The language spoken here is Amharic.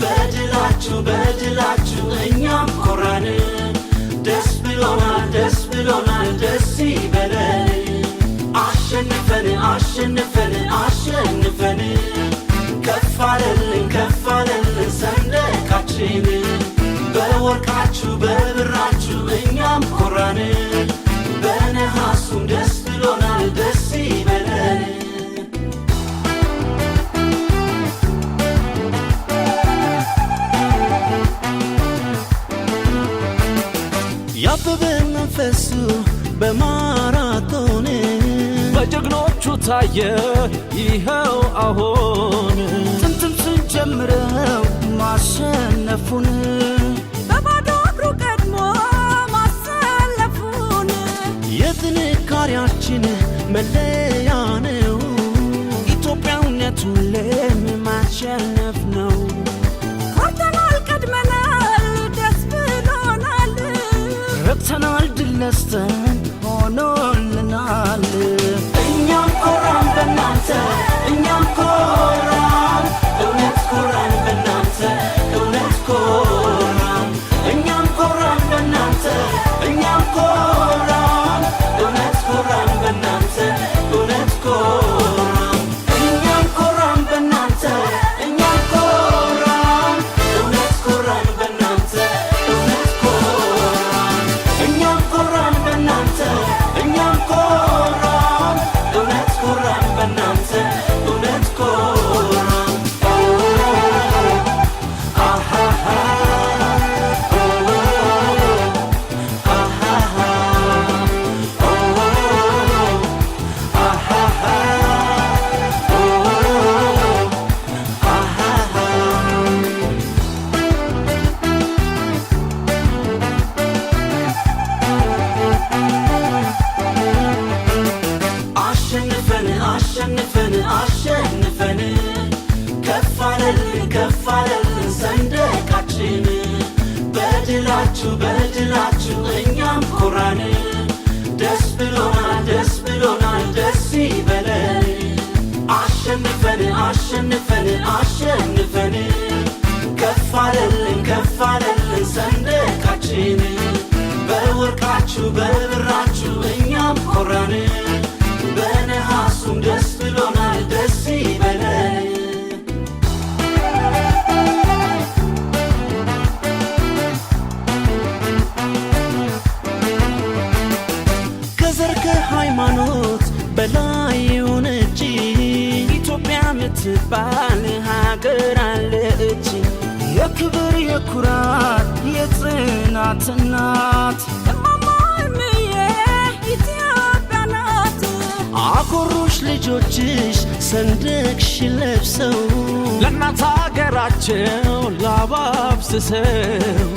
ሰንደቃችን በድላችሁ እኛም ኮራን ደስ ብሎናል ደስ ይበለን አሸንፈን ከፍ አለልን ሰንደቃችን በወርቃችሁ በብራችሁ እኛም ኮራን በነሐሱም ደስ ብሎናል ደስ ይበለን ያበበ መንፈሱ በማራቶን በጀግኖቹ ታየ ይኸው አሁን ጥንትም ስንጀምረው ማሸነፉን በባዶ እግሩ ቀድሞ ማሰለፉን የጥንካሬያችን መለያ ነው ኢትዮጵያዊነት ሁሌም ማሸነፍ ነው ኮርተናል ቀድመናል ደስ ብሎናል ረክተናል ድል ነስተን ሆኖልናል እኛም ኮራን በእናንተ እኛም ኮራን እውነት ኮራን በእናንተ እውነት ኮራን እኛም ኮራን በእናንተ እኛም ኮራን እውነት ኮራን በእናንተ እውነት ኮራን እኛም ኮራን በእናንተ እኛም ኮራን እውነት ኮራን በእናንተ እውነት ኮራን እኛም ኮራን በእናንተ እኛም ኮራን እውነት ኮራን በእናንተ እውነት ኮራን አሃሃ አሸንፈን ከፍ አለልን ሰንደቃችን በድላችሁ እኛም ኮራን ደስ ብሎናል ደስ ይበለን አሸንፈን ከፍ አለልን ሰንደቃችን በወርቃችሁ በብራችሁ እኛም ኮራን በነሐሱም ደስ ብሎናል ደስ ይበለን ከዘር ከሃይማኖት በላይ የሆነች ኢትዮጵያ ምትባል ሀገር አለች የክብር የኩራት የጽናት እናት አኮሩሽ ልጆችሽ ሰንደቅሽን ለብሰው ለእናት አገራቸው ላባብስሰው